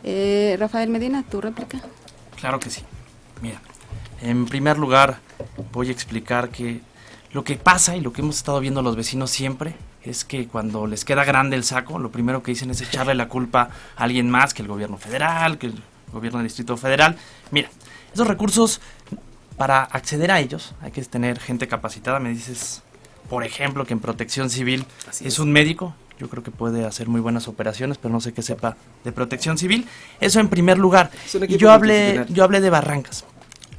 Rafael Medina, tu réplica. Claro que sí. Mira, en primer lugar voy a explicar que lo que pasa y lo que hemos estado viendo los vecinos siempre es que cuando les queda grande el saco, lo primero que dicen es echarle la culpa a alguien más, que el gobierno federal, que el gobierno del Distrito Federal. Mira, esos recursos, para acceder a ellos hay que tener gente capacitada. Me dices, por ejemplo, que en Protección Civil es un médico. Yo creo que puede hacer muy buenas operaciones, pero no sé qué sepa de Protección Civil. Eso en primer lugar. Y yo hablé de Barrancas.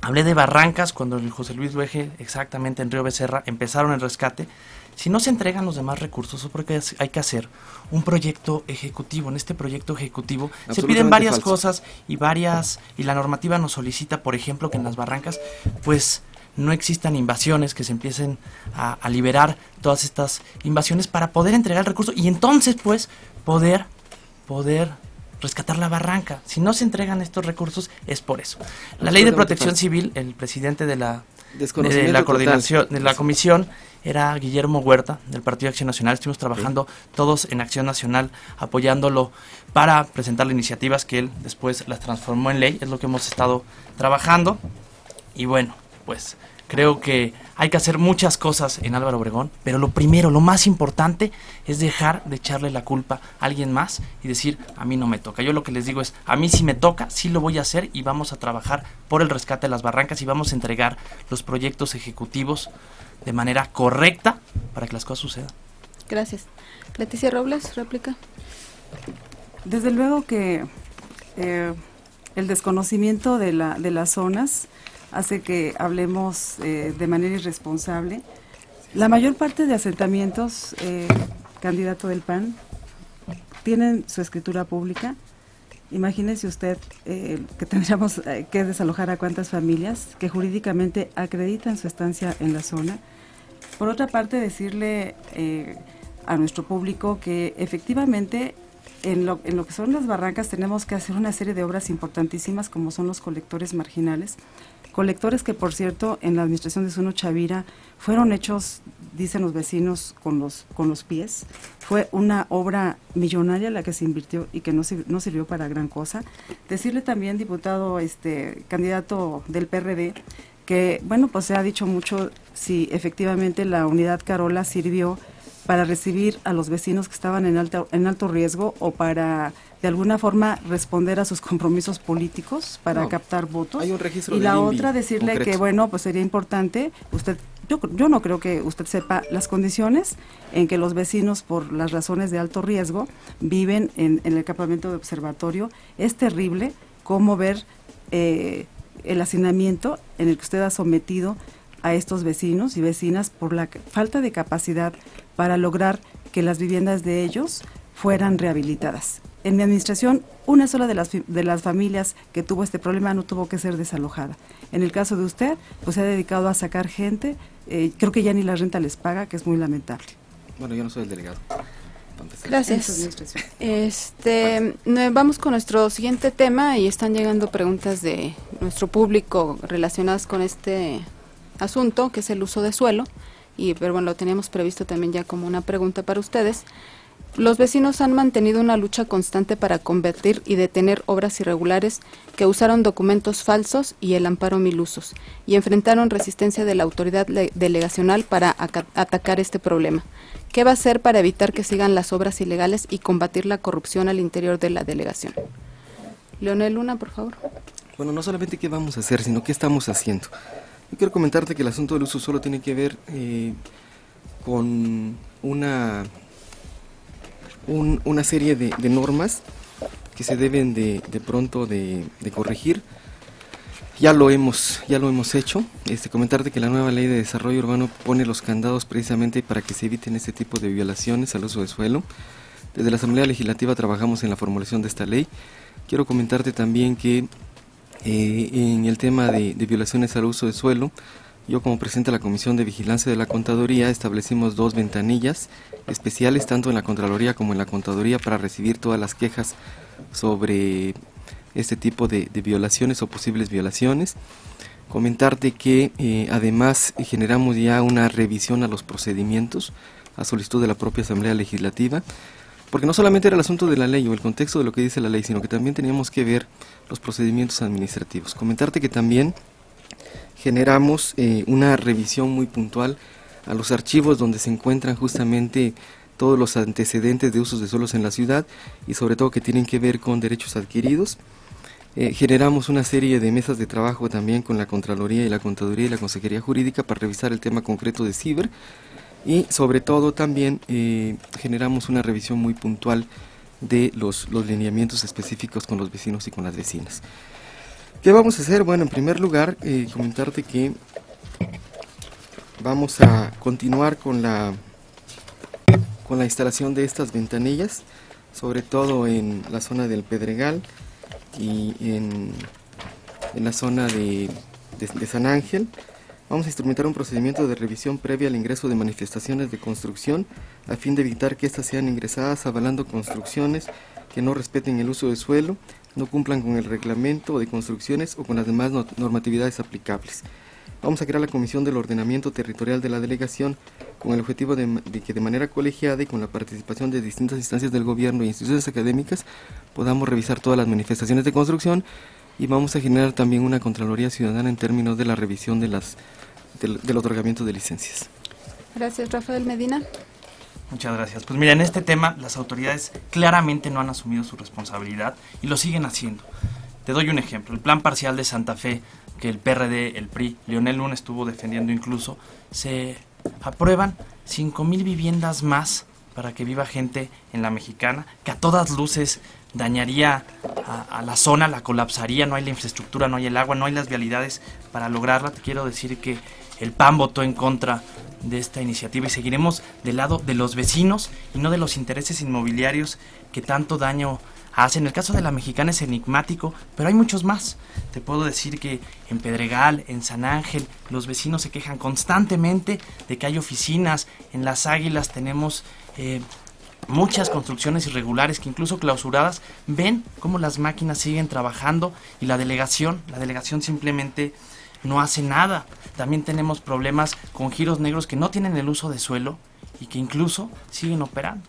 Hablé de Barrancas cuando el José Luis Luege, exactamente en Río Becerra, empezaron el rescate. Si no se entregan los demás recursos, es porque hay que hacer un proyecto ejecutivo. En este proyecto ejecutivo se piden varias cosas y la normativa nos solicita, por ejemplo, que en las barrancas, pues, no existan invasiones, que se empiecen a liberar todas estas invasiones para poder entregar el recurso y entonces, pues, poder rescatar la barranca. Si no se entregan estos recursos, es por eso. La ley de protección civil, el presidente de la coordinación, de la comisión, era Guillermo Huerta, del Partido Acción Nacional. Estuvimos trabajando todos en Acción Nacional, apoyándolo para presentar iniciativas que él después las transformó en ley. Es lo que hemos estado trabajando. Y bueno, pues creo que hay que hacer muchas cosas en Álvaro Obregón, pero lo primero, lo más importante es dejar de echarle la culpa a alguien más y decir, a mí no me toca. Yo lo que les digo es, a mí sí me toca, sí lo voy a hacer y vamos a trabajar por el rescate de las barrancas y vamos a entregar los proyectos ejecutivos de manera correcta para que las cosas sucedan. Gracias. Leticia Robles, réplica. Desde luego que el desconocimiento de las zonas hace que hablemos de manera irresponsable. La mayor parte de asentamientos, candidato del PAN, tienen su escritura pública. Imagínese usted que tendríamos que desalojar a cuántas familias que jurídicamente acreditan su estancia en la zona. Por otra parte, decirle a nuestro público que efectivamente en lo que son las barrancas tenemos que hacer una serie de obras importantísimas como son los colectores marginales. Colectores que, por cierto, en la administración de Zuno Chavira fueron hechos, dicen los vecinos, con los pies. Fue una obra millonaria la que se invirtió y que no sirvió para gran cosa. Decirle también, diputado, candidato del PRD, que, bueno, pues se ha dicho mucho si efectivamente la unidad Carola sirvió para recibir a los vecinos que estaban en alto riesgo o para de alguna forma responder a sus compromisos políticos para captar votos. Hay un registro y de la INVI otra decirle concreto. que bueno, pues sería importante, yo no creo que usted sepa las condiciones en que los vecinos por las razones de alto riesgo viven en el campamento de observatorio. Es terrible cómo ver el hacinamiento en el que usted ha sometido a estos vecinos y vecinas por la falta de capacidad para lograr que las viviendas de ellos fueran rehabilitadas. En mi administración, una sola de las familias que tuvo este problema no tuvo que ser desalojada. En el caso de usted, pues se ha dedicado a sacar gente, creo que ya ni la renta les paga, que es muy lamentable. Bueno, yo no soy el delegado. Gracias. Vamos con nuestro siguiente tema y están llegando preguntas de nuestro público relacionadas con este asunto, que es el uso de suelo. Pero bueno, lo teníamos previsto también ya como una pregunta para ustedes. Los vecinos han mantenido una lucha constante para combatir y detener obras irregulares que usaron documentos falsos y el amparo mil usos, y enfrentaron resistencia de la autoridad delegacional para atacar este problema. ¿Qué va a hacer para evitar que sigan las obras ilegales y combatir la corrupción al interior de la delegación? Leonel Luna, por favor. Bueno, no solamente qué vamos a hacer, sino qué estamos haciendo. Yo quiero comentarte que el asunto del uso solo tiene que ver con una serie de normas que se deben de pronto de corregir. Ya lo hemos hecho. Comentarte que la nueva ley de desarrollo urbano pone los candados precisamente para que se eviten este tipo de violaciones al uso de suelo. Desde la Asamblea Legislativa trabajamos en la formulación de esta ley. Quiero comentarte también que en el tema de violaciones al uso de suelo, yo como presidente de la Comisión de Vigilancia de la Contaduría establecimos 2 ventanillas especiales, tanto en la Contraloría como en la Contaduría, para recibir todas las quejas sobre este tipo de violaciones o posibles violaciones. Comentarte que además generamos ya una revisión a los procedimientos a solicitud de la propia Asamblea Legislativa, porque no solamente era el asunto de la ley o el contexto de lo que dice la ley, sino que también teníamos que ver los procedimientos administrativos. Comentarte que también generamos una revisión muy puntual a los archivos donde se encuentran justamente todos los antecedentes de usos de suelos en la ciudad y sobre todo que tienen que ver con derechos adquiridos. Generamos una serie de mesas de trabajo también con la Contraloría y la Contaduría y la Consejería Jurídica para revisar el tema concreto de ciber y sobre todo también generamos una revisión muy puntual de los lineamientos específicos con los vecinos y con las vecinas. ¿Qué vamos a hacer? Bueno, en primer lugar, comentarte que vamos a continuar con la instalación de estas ventanillas, sobre todo en la zona del Pedregal y en la zona de San Ángel. Vamos a instrumentar un procedimiento de revisión previa al ingreso de manifestaciones de construcción a fin de evitar que éstas sean ingresadas avalando construcciones que no respeten el uso de suelo, no cumplan con el reglamento de construcciones o con las demás normatividades aplicables. Vamos a crear la Comisión del Ordenamiento Territorial de la Delegación con el objetivo de que de manera colegiada y con la participación de distintas instancias del gobierno e instituciones académicas podamos revisar todas las manifestaciones de construcción y vamos a generar también una Contraloría Ciudadana en términos de la revisión del otorgamiento de licencias. Gracias, Rafael Medina. Muchas gracias. Pues mira, en este tema las autoridades claramente no han asumido su responsabilidad y lo siguen haciendo. Te doy un ejemplo, el plan parcial de Santa Fe, que el PRD, el PRI, Leonel Luna estuvo defendiendo incluso, se aprueban 5,000 viviendas más para que viva gente en la Mexicana, que a todas luces dañaría a la zona, la colapsaría, no hay la infraestructura, no hay el agua, no hay las vialidades para lograrla. Te quiero decir que el PAN votó en contra de esta iniciativa y seguiremos del lado de los vecinos y no de los intereses inmobiliarios que tanto daño hacen. El caso de la Mexicana es enigmático, pero hay muchos más. Te puedo decir que en Pedregal, en San Ángel, los vecinos se quejan constantemente de que hay oficinas. En Las Águilas tenemos muchas construcciones irregulares que incluso clausuradas. Ven cómo las máquinas siguen trabajando y la delegación simplemente no hace nada. También tenemos problemas con giros negros que no tienen el uso de suelo y que incluso siguen operando.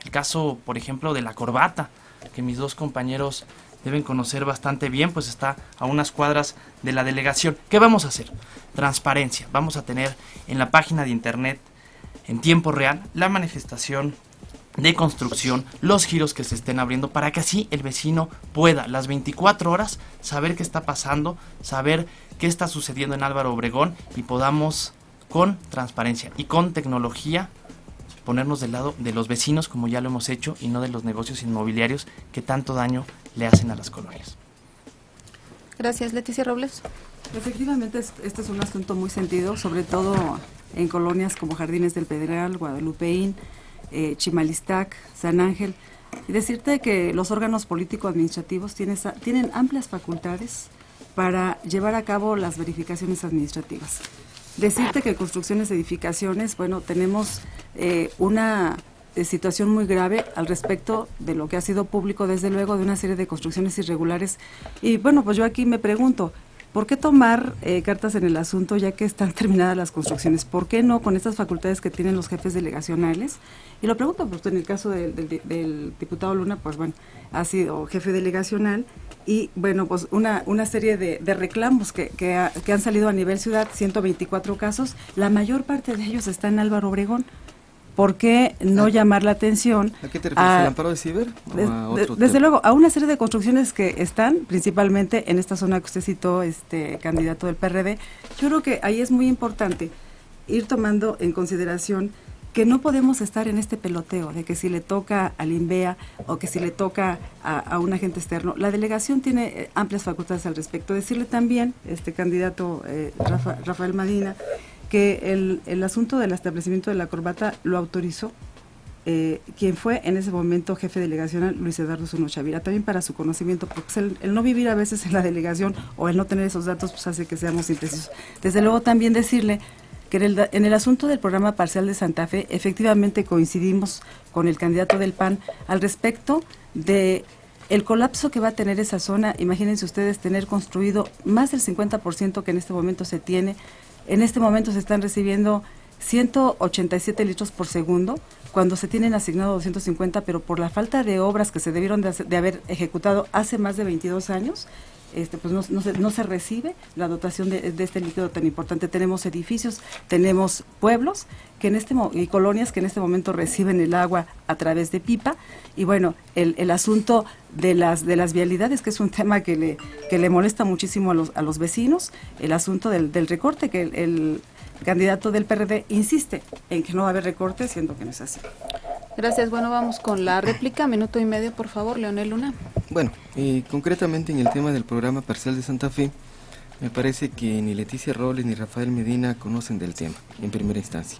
El caso, por ejemplo, de La Corbata, que mis dos compañeros deben conocer bastante bien, pues está a unas cuadras de la delegación. ¿Qué vamos a hacer? Transparencia. Vamos a tener en la página de internet en tiempo real la manifestación de construcción, los giros que se estén abriendo, para que así el vecino pueda las 24 horas saber qué está pasando, saber qué está sucediendo en Álvaro Obregón y podamos con transparencia y con tecnología ponernos del lado de los vecinos como ya lo hemos hecho y no de los negocios inmobiliarios que tanto daño le hacen a las colonias. Gracias, Leticia Robles. Efectivamente, este es un asunto muy sentido, sobre todo en colonias como Jardines del Pedregal, Guadalupeín, Chimalistac, San Ángel, y decirte que los órganos político-administrativos tienen amplias facultades para llevar a cabo las verificaciones administrativas. Decirte que construcciones, edificaciones, bueno, tenemos una situación muy grave al respecto de lo que ha sido público, desde luego, de una serie de construcciones irregulares. Y bueno, pues yo aquí me pregunto, ¿por qué tomar cartas en el asunto ya que están terminadas las construcciones? ¿Por qué no con estas facultades que tienen los jefes delegacionales? Y lo pregunto, pues en el caso del diputado Luna, pues bueno, ha sido jefe delegacional y bueno, pues una serie de reclamos que han salido a nivel ciudad, 124 casos, la mayor parte de ellos está en Álvaro Obregón. ¿Por qué no llamar la atención? ¿A qué te refieres? ¿Al amparo de ciber? Desde luego, a una serie de construcciones que están principalmente en esta zona que usted citó, candidato del PRD. Yo creo que ahí es muy importante ir tomando en consideración que no podemos estar en este peloteo de que si le toca al INVEA o que si le toca a un agente externo. La delegación tiene amplias facultades al respecto. Decirle también, candidato Rafael Medina, que el asunto del establecimiento de La Corbata lo autorizó quien fue en ese momento jefe delegacional, Luis Eduardo Zuno Chavira, también para su conocimiento, porque pues, el no vivir a veces en la delegación o el no tener esos datos pues hace que seamos imprecisos. Desde luego también decirle que en el asunto del programa parcial de Santa Fe, efectivamente coincidimos con el candidato del PAN al respecto de el colapso que va a tener esa zona. Imagínense ustedes tener construido más del 50% que en este momento se tiene. En este momento se están recibiendo 187 litros por segundo, cuando se tienen asignado 250, pero por la falta de obras que se debieron de haber ejecutado hace más de 22 años, pues no se recibe la dotación de este líquido tan importante. Tenemos edificios, tenemos pueblos que y colonias que en este momento reciben el agua a través de pipa, y bueno, el asunto de las vialidades, que es un tema que le molesta muchísimo a los vecinos, el asunto del recorte, que el candidato del PRD insiste en que no va a haber recorte, siendo que no es así. Gracias. Bueno, vamos con la réplica, minuto y medio, por favor, Leonel Luna. Bueno, concretamente en el tema del programa parcial de Santa Fe, me parece que ni Leticia Robles ni Rafael Medina conocen del tema, en primera instancia.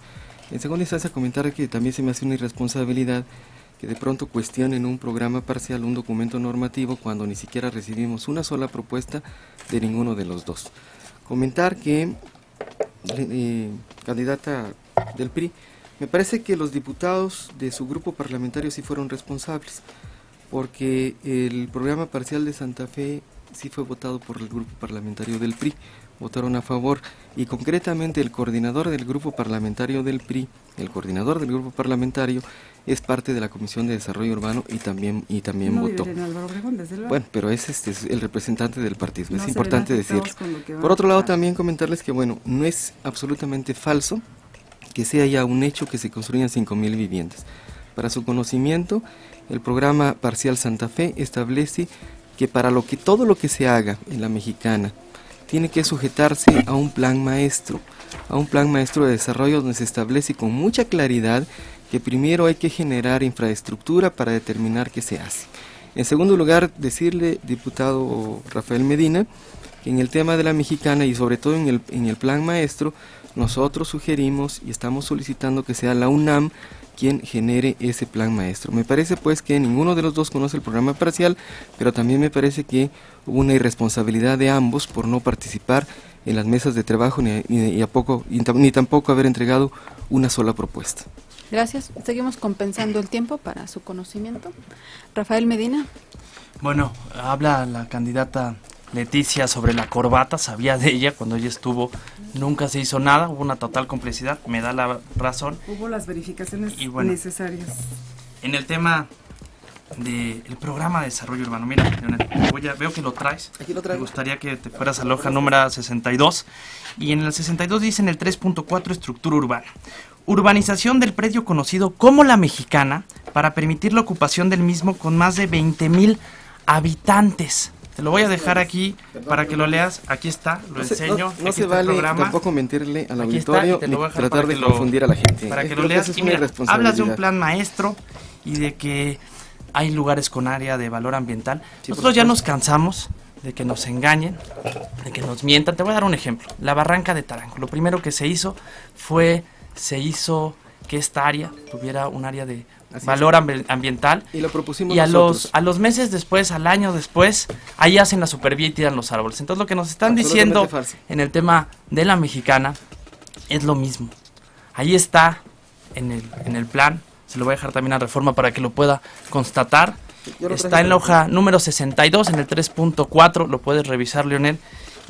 En segunda instancia, comentar que también se me hace una irresponsabilidad que de pronto cuestionen un programa parcial, un documento normativo, cuando ni siquiera recibimos una sola propuesta de ninguno de los dos. Comentar que, candidata del PRI, me parece que los diputados de su grupo parlamentario sí fueron responsables, porque el programa parcial de Santa Fe sí fue votado por el grupo parlamentario del PRI, votaron a favor, y concretamente el coordinador del grupo parlamentario del PRI, el coordinador del grupo parlamentario es parte de la Comisión de Desarrollo Urbano y también no votó. Álvaro Obregón, desde luego. Bueno, pero es el representante del partido, No es se importante ven afectados decirlo. con lo que va Por otro a lado, pasar. también comentarles que, bueno, no es absolutamente falso que sea ya un hecho que se construyan 5,000 viviendas. Para su conocimiento, el programa parcial Santa Fe establece que para todo lo que se haga en la Mexicana tiene que sujetarse a un plan maestro de desarrollo donde se establece con mucha claridad que primero hay que generar infraestructura para determinar qué se hace. En segundo lugar, decirle, diputado Rafael Medina, que en el tema de la Mexicana y sobre todo en el plan maestro, nosotros sugerimos y estamos solicitando que sea la UNAM quien genere ese plan maestro. Me parece pues que ninguno de los dos conoce el programa parcial, pero también me parece que hubo una irresponsabilidad de ambos por no participar en las mesas de trabajo ni tampoco haber entregado una sola propuesta. Gracias. Seguimos compensando el tiempo para su conocimiento. Rafael Medina. Bueno, habla la candidata Leticia sobre la corbata, sabía de ella cuando ella estuvo, nunca se hizo nada, hubo una total complicidad, me da la razón. Hubo las verificaciones Y bueno, necesarias. En el tema del programa de desarrollo urbano, mira, Leonel, veo que lo traes. Aquí lo traigo. Me gustaría que te fueras a la hoja número 62, y en el 62 dice en el 3.4 estructura urbana. Urbanización del predio conocido como La Mexicana para permitir la ocupación del mismo con más de 20,000 habitantes. Te lo voy a dejar aquí para que lo leas. Aquí está, lo enseño. No aquí se está el vale programa. tampoco mentirle al Aquí está, auditorio y te lo voy a ni dejar tratar para de que confundir a la gente. Para que lo Creo leas. es Y una mira, irresponsabilidad. hablas de un plan maestro y de que hay lugares con área de valor ambiental. Sí, Nosotros ya por nos cansamos de que nos engañen, de que nos mientan. Te voy a dar un ejemplo. La Barranca de Tarango. Lo primero que se hizo que esta área tuviera un área de valor ambiental. Y lo propusimos Y nosotros. a los meses después, al año después, ahí hacen la supervía y tiran los árboles. Entonces lo que nos están Absolutamente diciendo falso. en el tema de La Mexicana es lo mismo. Ahí está en el plan, se lo voy a dejar también a Reforma para que lo pueda constatar. Yo lo Está traje en la hoja número 62, en el 3.4, lo puedes revisar, Leonel.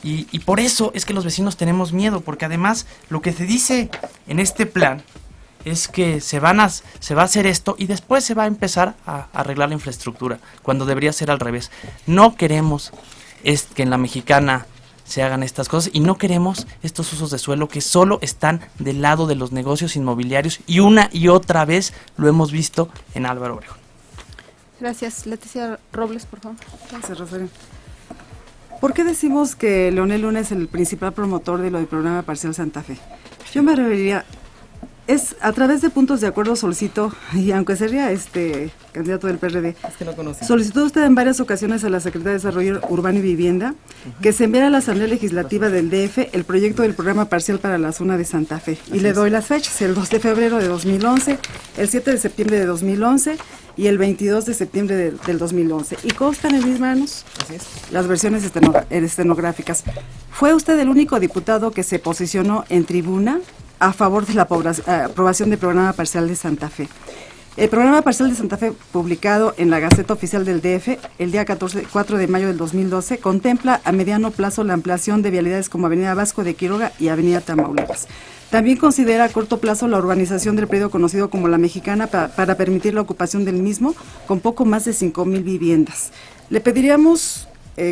Y por eso es que los vecinos tenemos miedo, porque además lo que se dice en este plan es que se va a hacer esto y después se va a empezar a arreglar la infraestructura, cuando debería ser al revés. No queremos que en La Mexicana se hagan estas cosas y no queremos estos usos de suelo que solo están del lado de los negocios inmobiliarios, y una y otra vez lo hemos visto en Álvaro Obregón. Gracias. Leticia Robles, por favor. Gracias, Rafael. ¿Por qué decimos que Leonel Luna es el principal promotor de lo del programa parcial Santa Fe? Yo me referiría, es a través de puntos de acuerdo solicito, y aunque sería candidato del PRD, Es que no conocí. solicitó usted en varias ocasiones a la Secretaría de Desarrollo Urbano y Vivienda que se enviara a la Asamblea Legislativa del DF el proyecto del programa parcial para la zona de Santa Fe. Y le doy las fechas: el 2 de febrero de 2011, el 7 de septiembre de 2011 y el 22 de septiembre del 2011. Y constan en mis manos Así es. las versiones estenográficas. Fue usted el único diputado que se posicionó en tribuna a favor de la aprobación del programa parcial de Santa Fe. El programa parcial de Santa Fe, publicado en la Gaceta Oficial del DF el día 4 de mayo del 2012, contempla a mediano plazo la ampliación de vialidades como Avenida Vasco de Quiroga y Avenida Tamaulipas. También considera a corto plazo la urbanización del predio conocido como La Mexicana para permitir la ocupación del mismo con poco más de 5,000 viviendas. Le pediríamos,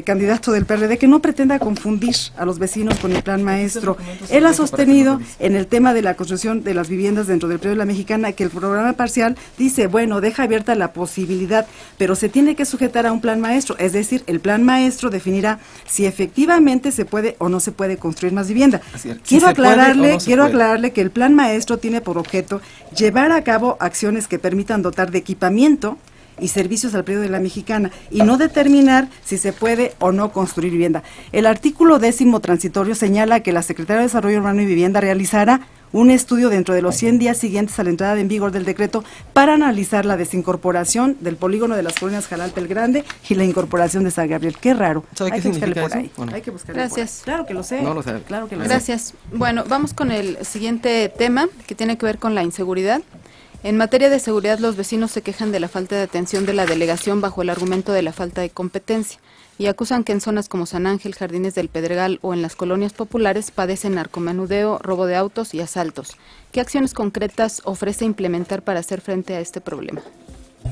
candidato del PRD, que no pretenda confundir a los vecinos con el plan maestro. Él ha sostenido en el tema de la construcción de las viviendas dentro del predio de La Mexicana que el programa parcial dice, bueno, deja abierta la posibilidad, pero se tiene que sujetar a un plan maestro, es decir, el plan maestro definirá si efectivamente se puede o no se puede construir más vivienda. Quiero aclararle que el plan maestro tiene por objeto llevar a cabo acciones que permitan dotar de equipamiento y servicios al predio de La Mexicana y no determinar si se puede o no construir vivienda. El artículo 10º transitorio señala que la Secretaría de Desarrollo Urbano y Vivienda realizará un estudio dentro de los 100 días siguientes a la entrada en vigor del decreto para analizar la desincorporación del polígono de las colonias Jalalpa el Grande y la incorporación de San Gabriel. Qué raro. ¿Sabe qué significa eso? Hay que buscarle Gracias. por ahí. Claro que lo sé. No lo sabe. Claro que lo sé. Gracias. Bueno, vamos con el siguiente tema que tiene que ver con la inseguridad. En materia de seguridad, los vecinos se quejan de la falta de atención de la delegación bajo el argumento de la falta de competencia y acusan que en zonas como San Ángel, Jardines del Pedregal o en las colonias populares padecen narcomenudeo, robo de autos y asaltos. ¿Qué acciones concretas ofrece implementar para hacer frente a este problema?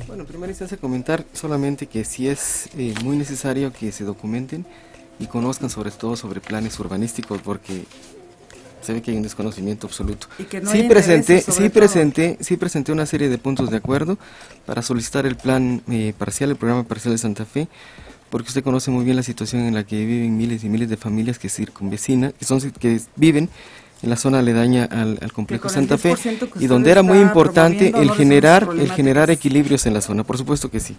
Bueno, en primera instancia comentar solamente que sí es muy necesario que se documenten y conozcan sobre todo sobre planes urbanísticos, porque se ve que hay un desconocimiento absoluto. Y que no Sí hay presenté una serie de puntos de acuerdo para solicitar el plan parcial, el programa parcial de Santa Fe, porque usted conoce muy bien la situación en la que viven miles y miles de familias que circunvecinan, que viven en la zona aledaña al complejo Santa Fe, y donde era muy importante el generar equilibrios en la zona, por supuesto que sí.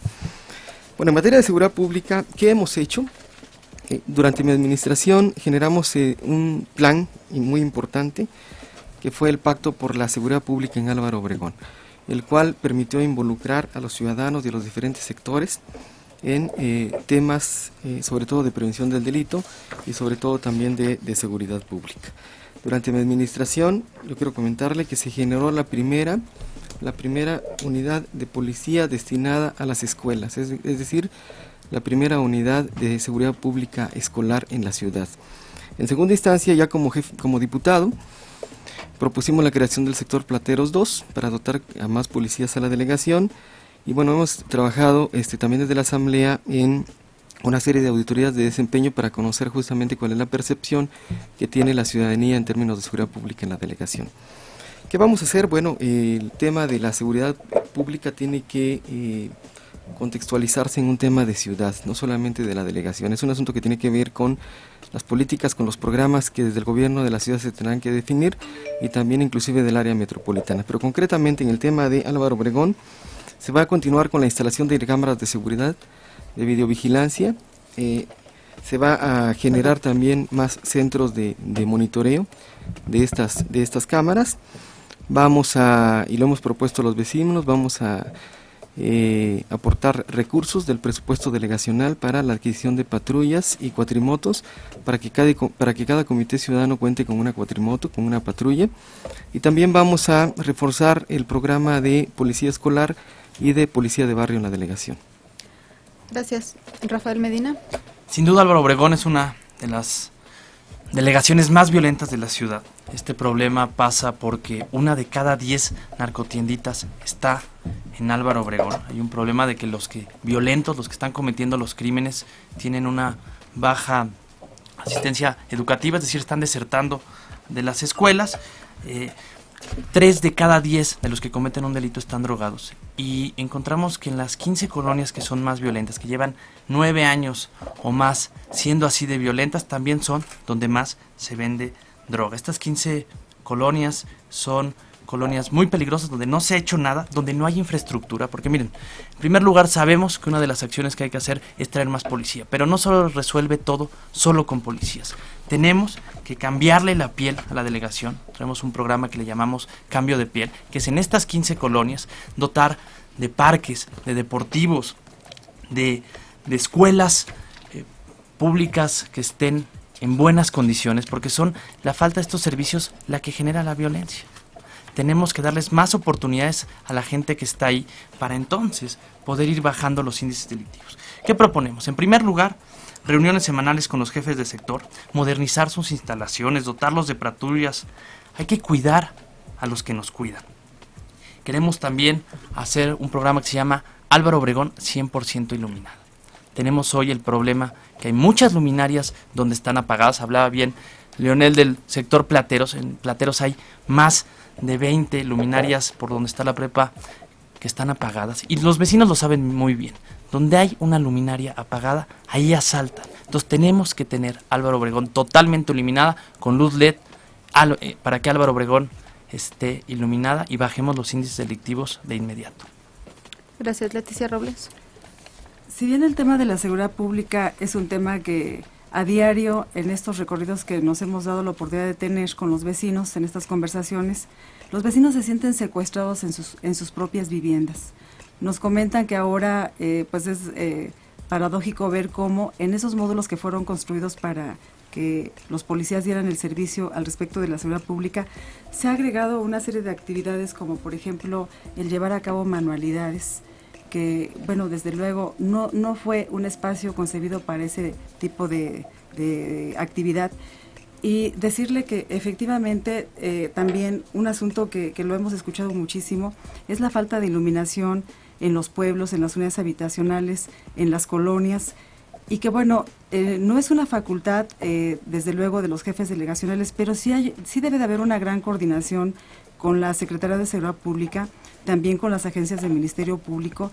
Bueno, en materia de seguridad pública, ¿qué hemos hecho? Durante mi administración generamos un plan muy importante que fue el Pacto por la Seguridad Pública en Álvaro Obregón, el cual permitió involucrar a los ciudadanos de los diferentes sectores en temas sobre todo de prevención del delito y sobre todo también de seguridad pública. Durante mi administración, yo quiero comentarle que se generó la primera unidad de policía destinada a las escuelas, es decir, la primera unidad de seguridad pública escolar en la ciudad. En segunda instancia, ya como diputado, propusimos la creación del sector Plateros 2 para dotar a más policías a la delegación, y bueno, hemos trabajado también desde la Asamblea en una serie de auditorías de desempeño para conocer justamente cuál es la percepción que tiene la ciudadanía en términos de seguridad pública en la delegación. ¿Qué vamos a hacer? Bueno, el tema de la seguridad pública tiene que contextualizarse en un tema de ciudad, no solamente de la delegación. Es un asunto que tiene que ver con las políticas, con los programas que desde el gobierno de la ciudad se tendrán que definir y también inclusive del área metropolitana. Pero concretamente en el tema de Álvaro Obregón se va a continuar con la instalación de cámaras de seguridad, de videovigilancia, se va a generar también más centros de monitoreo de estas cámaras. Vamos a, y lo hemos propuesto a los vecinos, vamos a aportar recursos del presupuesto delegacional para la adquisición de patrullas y cuatrimotos para que cada comité ciudadano cuente con una cuatrimoto, con una patrulla, y también vamos a reforzar el programa de policía escolar y de policía de barrio en la delegación. Gracias. Rafael Medina. Sin duda Álvaro Obregón es una de las delegaciones más violentas de la ciudad. Este problema pasa porque 1 de cada 10 narcotienditas está en Álvaro Obregón. Hay un problema de que los que están cometiendo los crímenes, tienen una baja asistencia educativa, es decir, están desertando de las escuelas. 3 de cada 10 de los que cometen un delito están drogados. Y encontramos que en las 15 colonias que son más violentas, que llevan 9 años o más siendo así de violentas, también son donde más se vende droga. Estas 15 colonias son colonias muy peligrosas, donde no se ha hecho nada, donde no hay infraestructura, porque miren, en primer lugar sabemos que una de las acciones que hay que hacer es traer más policía, pero no solo resuelve todo solo con policías. Tenemos que cambiarle la piel a la delegación. Tenemos un programa que le llamamos Cambio de Piel, que es en estas 15 colonias dotar de parques, de deportivos, de escuelas públicas que estén en buenas condiciones, porque son la falta de estos servicios la que genera la violencia. Tenemos que darles más oportunidades a la gente que está ahí para entonces poder ir bajando los índices delictivos. ¿Qué proponemos? En primer lugar, reuniones semanales con los jefes de sector, modernizar sus instalaciones, dotarlos de patrullas. Hay que cuidar a los que nos cuidan. Queremos también hacer un programa que se llama Álvaro Obregón 100% iluminado. Tenemos hoy el problema que hay muchas luminarias donde están apagadas. Hablaba bien Leonel del sector Plateros. En Plateros hay más de 20 luminarias por donde está la prepa que están apagadas. Y los vecinos lo saben muy bien. Donde hay una luminaria apagada, ahí asaltan. Entonces tenemos que tener Álvaro Obregón totalmente iluminada con luz LED para que Álvaro Obregón esté iluminada y bajemos los índices delictivos de inmediato. Gracias, Leticia Robles. Si bien el tema de la seguridad pública es un tema que a diario en estos recorridos que nos hemos dado la oportunidad de tener con los vecinos en estas conversaciones, los vecinos se sienten secuestrados en sus propias viviendas. Nos comentan que ahora pues es paradójico ver cómo en esos módulos que fueron construidos para que los policías dieran el servicio al respecto de la seguridad pública, se ha agregado una serie de actividades como por ejemplo el llevar a cabo manualidades, que bueno, desde luego no fue un espacio concebido para ese tipo de actividad. Y decirle que efectivamente también un asunto que lo hemos escuchado muchísimo es la falta de iluminación en los pueblos, en las unidades habitacionales, en las colonias, y que bueno, no es una facultad desde luego de los jefes delegacionales, pero sí debe de haber una gran coordinación con la Secretaría de Seguridad Pública, también con las agencias del Ministerio Público.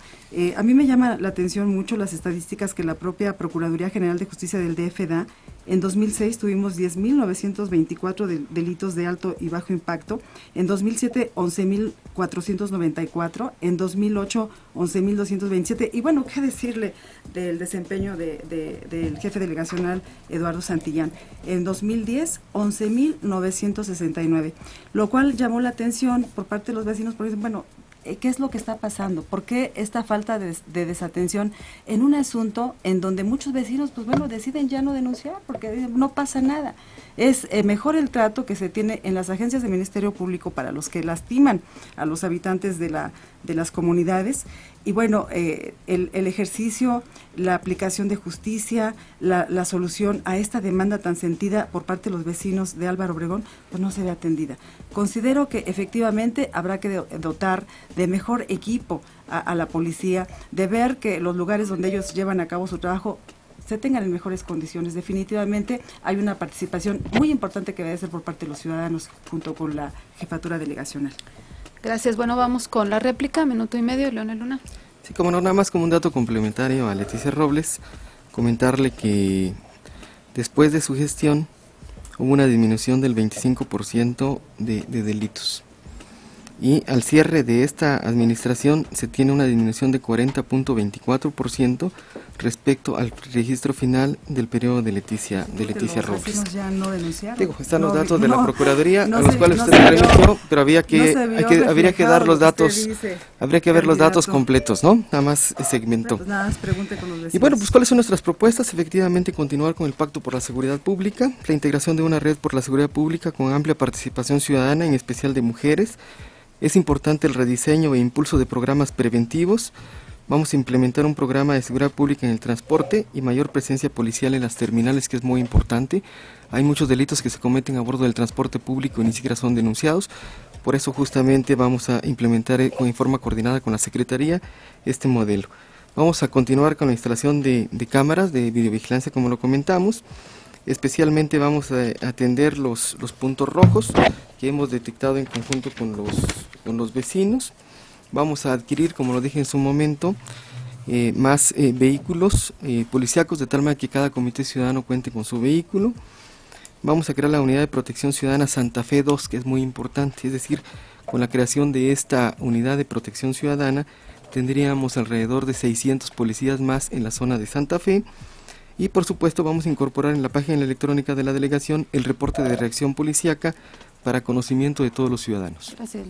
A mí me llama la atención mucho las estadísticas que la propia Procuraduría General de Justicia del DF da. En 2006 tuvimos 10.924 delitos de alto y bajo impacto, en 2007 11.494, en 2008 11.227, y bueno, qué decirle del desempeño del jefe delegacional Eduardo Santillán, en 2010 11.969, lo cual llamó la atención por parte de los vecinos, porque dicen, bueno, ¿qué es lo que está pasando? ¿Por qué esta falta de desatención en un asunto en donde muchos vecinos, pues bueno, deciden ya no denunciar porque no pasa nada? Es mejor el trato que se tiene en las agencias del Ministerio Público para los que lastiman a los habitantes de las comunidades. Y bueno, el ejercicio, la aplicación de justicia, la solución a esta demanda tan sentida por parte de los vecinos de Álvaro Obregón, pues no se ve atendida. Considero que efectivamente habrá que dotar de mejor equipo a la policía, de ver que los lugares donde ellos llevan a cabo su trabajo se tengan en mejores condiciones. Definitivamente hay una participación muy importante que debe ser por parte de los ciudadanos junto con la jefatura delegacional. Gracias. Bueno, vamos con la réplica, minuto y medio, Leonel Luna. Sí, como no, nada más como un dato complementario a Leticia Robles, comentarle que después de su gestión hubo una disminución del 25% de delitos. Y al cierre de esta administración se tiene una disminución de 40.24% respecto al registro final del periodo de Leticia Robles. Ya no denunciaron. Digo, están los datos de la Procuraduría, a los cuales usted remitió, pero habría que dar los datos, habría que ver los datos completos, ¿no? Nada más segmentó. Pues nada más pregunte con los vecinos. Y bueno, pues ¿cuáles son nuestras propuestas? Efectivamente, continuar con el Pacto por la Seguridad Pública, la integración de una red por la seguridad pública con amplia participación ciudadana, en especial de mujeres. Es importante el rediseño e impulso de programas preventivos. Vamos a implementar un programa de seguridad pública en el transporte y mayor presencia policial en las terminales, que es muy importante. Hay muchos delitos que se cometen a bordo del transporte público y ni siquiera son denunciados. Por eso justamente vamos a implementar en forma coordinada con la Secretaría este modelo. Vamos a continuar con la instalación de cámaras de videovigilancia, como lo comentamos. Especialmente vamos a atender los puntos rojos que hemos detectado en conjunto con los vecinos. Vamos a adquirir, como lo dije en su momento, más vehículos policíacos, de tal manera que cada comité ciudadano cuente con su vehículo. Vamos a crear la unidad de protección ciudadana Santa Fe 2, que es muy importante, es decir, con la creación de esta unidad de protección ciudadana tendríamos alrededor de 600 policías más en la zona de Santa Fe. Y por supuesto vamos a incorporar en la página electrónica de la delegación el reporte de reacción policíaca para conocimiento de todos los ciudadanos. Gracias.